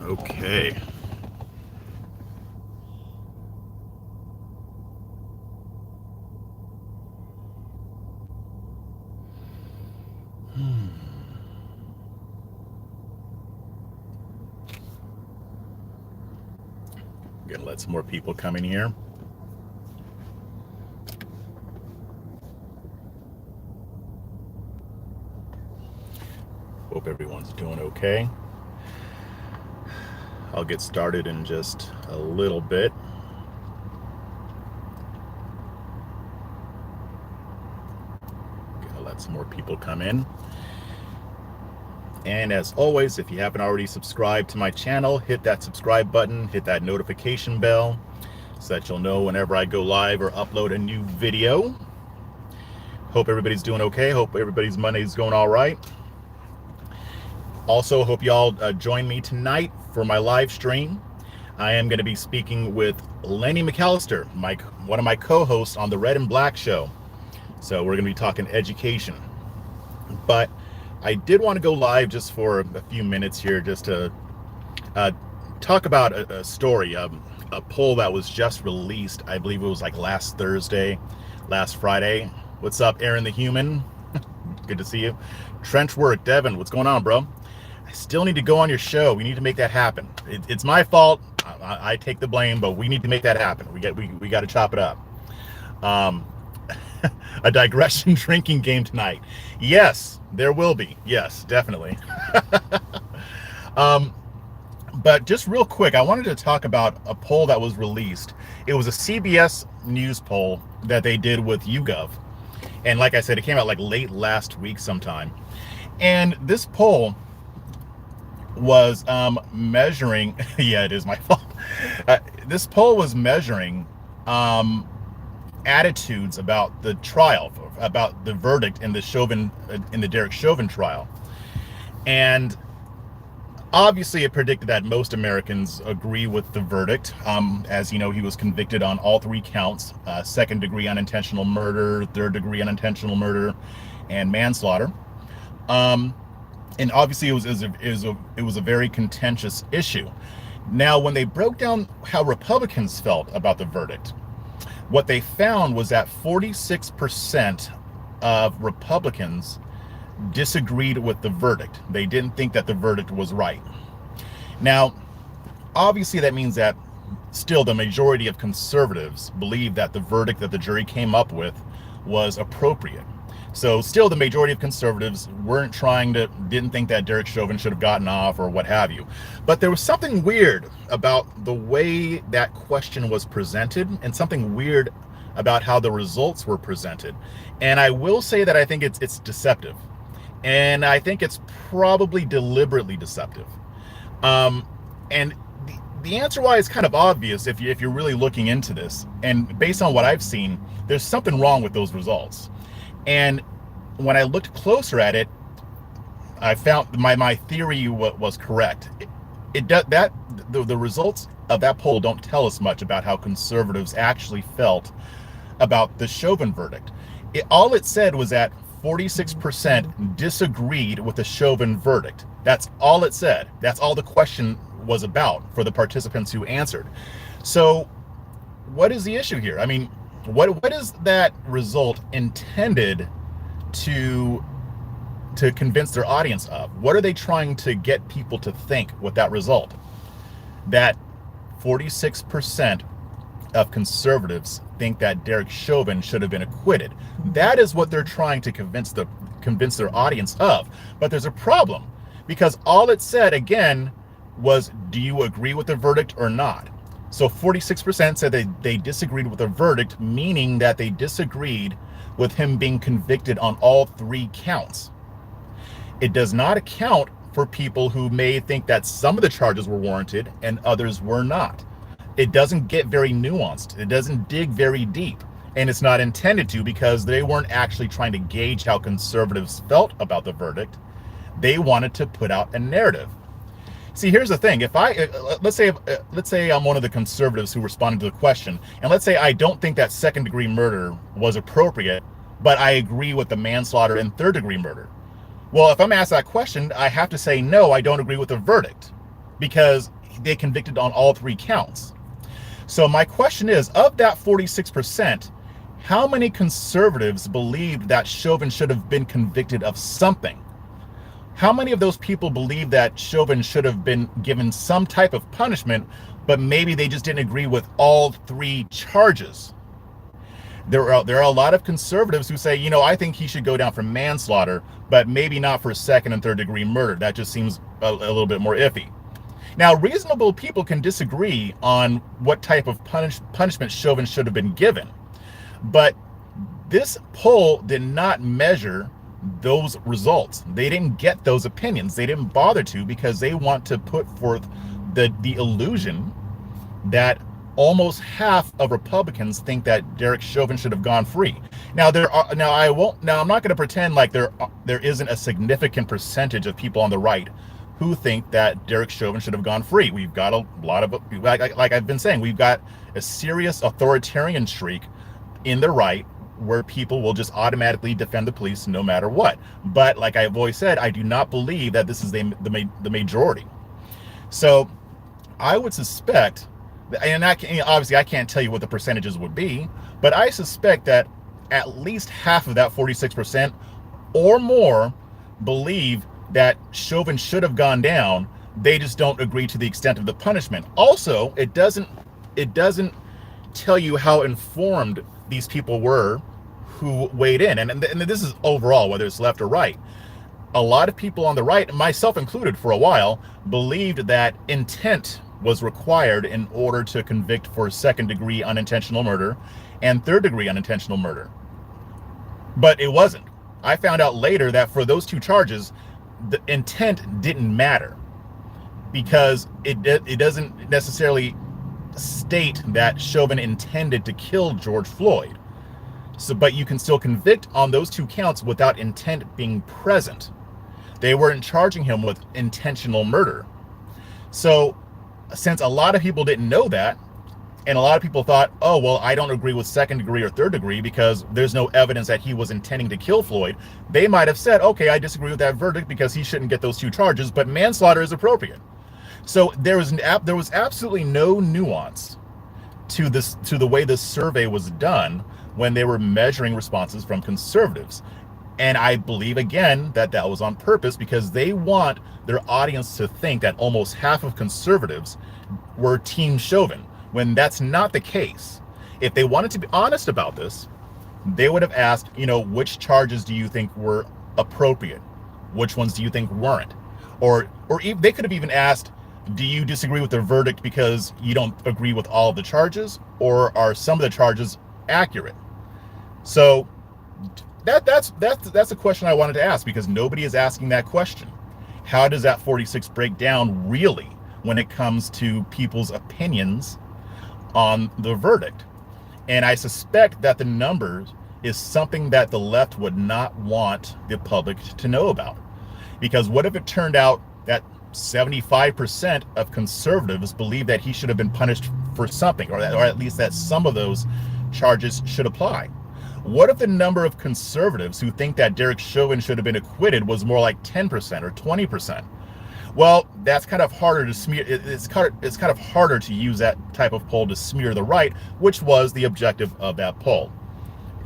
Okay. Gonna let some more people come in here. Hope everyone's doing okay. I'll get started in just a little bit. Gonna let some more people come in. And as always, if you haven't already subscribed to my channel, hit that subscribe button, hit that notification bell so that you'll know whenever I go live or upload a new video. Hope everybody's doing okay. Hope everybody's Monday's going all right. Also, hope y'all join me tonight for my live stream. I am going to be speaking with Lenny McAllister, one of my co-hosts on the Red and Black Show. So we're going to be talking education. But I did want to go live just for a few minutes here just to talk about a story, a poll that was just released. I believe it was like last Friday. What's up, Aaron the Human? Good to see you. Trenchwork, Devin, what's going on, bro? I still need to go on your show. We need to make that happen. It's my fault. I take the blame, but we need to make that happen. We got to chop it up. A digression drinking game tonight. Yes, there will be. Yes, definitely. But just real quick, I wanted to talk about a poll that was released. It was a CBS News poll that they did with YouGov. And like I said, it came out like late last week sometime. And this poll was measuring, yeah, it is my fault. This poll was measuring attitudes about the trial, about the verdict in the Derek Chauvin trial. And obviously it predicted that most Americans agree with the verdict. As you know, he was convicted on all three counts: second-degree unintentional murder, third-degree unintentional murder, and manslaughter. And obviously it was a very contentious issue. Now, when they broke down how Republicans felt about the verdict, what they found was that 46% of Republicans disagreed with the verdict. They didn't think that the verdict was right. Now, obviously that means that still the majority of conservatives believe that the verdict that the jury came up with was appropriate. So still the majority of conservatives didn't think that Derek Chauvin should have gotten off or what have you. But there was something weird about the way that question was presented and something weird about how the results were presented. And I will say that I think it's deceptive. And I think it's probably deliberately deceptive. And the answer why is kind of obvious if you're really looking into this. And based on what I've seen, there's something wrong with those results. And when I looked closer at it, I found my theory was correct. The results of that poll don't tell us much about how conservatives actually felt about the Chauvin verdict. All it said was that 46% disagreed with the Chauvin verdict. That's all it said. That's all the question was about for the participants who answered. So what is the issue here? I mean, what is that result intended to convince their audience of? What are they trying to get people to think with that result? That 46% of conservatives think that Derek Chauvin should have been acquitted. That is what they're trying to convince their audience of. But there's a problem, because all it said again was, do you agree with the verdict or not? So 46% said they disagreed with the verdict, meaning that they disagreed with him being convicted on all three counts. It does not account for people who may think that some of the charges were warranted and others were not. It doesn't get very nuanced. It doesn't dig very deep. And it's not intended to, because they weren't actually trying to gauge how conservatives felt about the verdict. They wanted to put out a narrative. See, here's the thing. If let's say I'm one of the conservatives who responded to the question, and let's say I don't think that second-degree murder was appropriate, but I agree with the manslaughter and third-degree murder. Well, if I'm asked that question, I have to say, no, I don't agree with the verdict, because they convicted on all three counts. So my question is, of that 46%, how many conservatives believed that Chauvin should have been convicted of something? How many of those people believe that Chauvin should have been given some type of punishment, but maybe they just didn't agree with all three charges? There are a lot of conservatives who say, I think he should go down for manslaughter, but maybe not for second and third degree murder. That just seems a little bit more iffy. Now, reasonable people can disagree on what type of punishment Chauvin should have been given, but this poll did not measure those results. They didn't get those opinions. They didn't bother to, because they want to put forth the illusion that almost half of Republicans think that Derek Chauvin should have gone free. Now I'm not going to pretend like there isn't a significant percentage of people on the right who think that Derek Chauvin should have gone free. We've got a lot of, like I've been saying, we've got a serious authoritarian streak in the right, where people will just automatically defend the police no matter what. But like I've always said, I do not believe that this is the majority. So I would suspect, and obviously I can't tell you what the percentages would be, but I suspect that at least half of that 46% or more believe that Chauvin should have gone down. They just don't agree to the extent of the punishment. Also, it doesn't tell you how informed these people were who weighed in, and this is overall, whether it's left or right. A lot of people on the right, myself included for a while, believed that intent was required in order to convict for second degree unintentional murder and third degree unintentional murder. But it wasn't. I found out later that for those two charges, the intent didn't matter, because it doesn't necessarily state that Chauvin intended to kill George Floyd. So, but you can still convict on those two counts without intent being present. They weren't charging him with intentional murder. So, since a lot of people didn't know that, and a lot of people thought, oh, well, I don't agree with second degree or third degree because there's no evidence that he was intending to kill Floyd, they might have said, okay, I disagree with that verdict because he shouldn't get those two charges, but manslaughter is appropriate. So there was absolutely no nuance to the way this survey was done when they were measuring responses from conservatives. And I believe, again, that was on purpose, because they want their audience to think that almost half of conservatives were Team Chauvin, when that's not the case. If they wanted to be honest about this, they would have asked, which charges do you think were appropriate? Which ones do you think weren't? Or they could have even asked, do you disagree with the verdict because you don't agree with all of the charges, or are some of the charges accurate? So that's a question I wanted to ask, because nobody is asking that question. How does that 46 break down really when it comes to people's opinions on the verdict? And I suspect that the numbers is something that the left would not want the public to know about. Because what if it turned out that 75% of conservatives believe that he should have been punished for something, or at least that some of those charges should apply? What if the number of conservatives who think that Derek Chauvin should have been acquitted was more like 10% or 20%? Well, that's kind of harder to smear. It's kind of harder to use that type of poll to smear the right, which was the objective of that poll.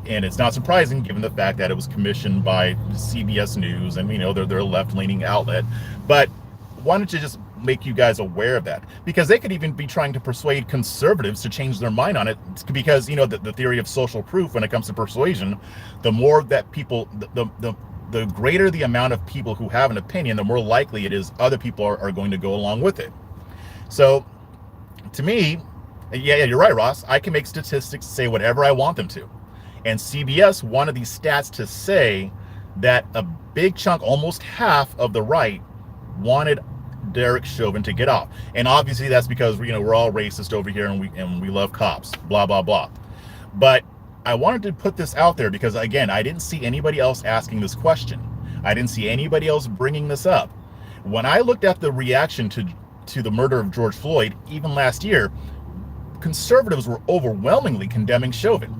And it's not surprising, given the fact that it was commissioned by CBS News, and they're a left-leaning outlet. But wanted to just make you guys aware of that, because they could even be trying to persuade conservatives to change their mind on it, because the theory of social proof when it comes to persuasion, the more that people, the greater the amount of people who have an opinion, the more likely it is other people are going to go along with it. So to me, yeah, you're right, Ross, I can make statistics say whatever I want them to. And CBS wanted these stats to say that a big chunk, almost half of the right, wanted Derek Chauvin to get off. And obviously that's because we're all racist over here, and we love cops, blah blah blah. But I wanted to put this out there because, again, I didn't see anybody else asking this question. I didn't see anybody else bringing this up. When I looked at the reaction to the murder of George Floyd, even last year, conservatives were overwhelmingly condemning Chauvin.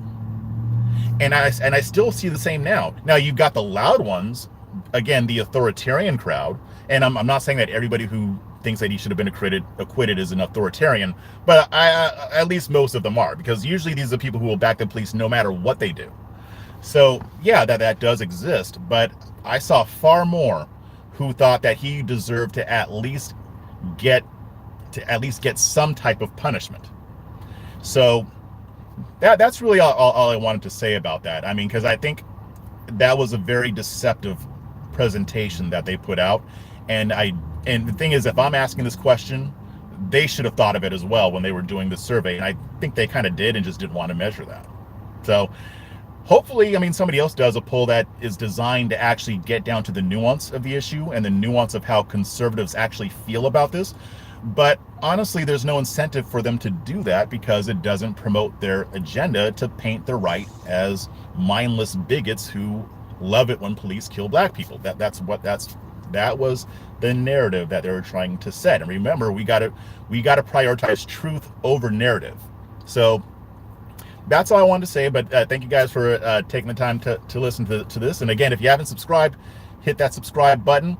And I still see the same now. Now, you've got the loud ones, again, the authoritarian crowd. And I'm not saying that everybody who thinks that he should have been acquitted is an authoritarian, but at least most of them are, because usually these are people who will back the police no matter what they do. So yeah, that does exist, but I saw far more who thought that he deserved to at least get some type of punishment. So that's really all I wanted to say about that. I mean, because I think that was a very deceptive presentation that they put out, and the thing is, if I'm asking this question, they should have thought of it as well when they were doing the survey, and I think they kind of did and just didn't want to measure that. So hopefully, I mean, somebody else does a poll that is designed to actually get down to the nuance of the issue and the nuance of how conservatives actually feel about this. But honestly, there's no incentive for them to do that, because it doesn't promote their agenda to paint the right as mindless bigots who love it when police kill black people. That was the narrative that they were trying to set. And remember, we got to prioritize truth over narrative. So that's all I wanted to say. But thank you guys for taking the time to listen to this. And again, if you haven't subscribed, hit that subscribe button.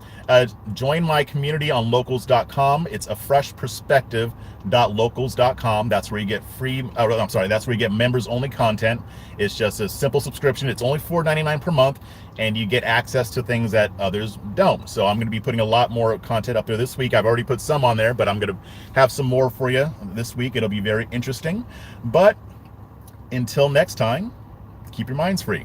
Join my community on locals.com. It's a fresh perspective.locals.com. That's where you get that's where you get members only content. It's just a simple subscription. It's only $4.99 per month, and you get access to things that others don't. So I'm going to be putting a lot more content up there this week. I've already put some on there, but I'm going to have some more for you this week. It'll be very interesting. But until next time, keep your minds free.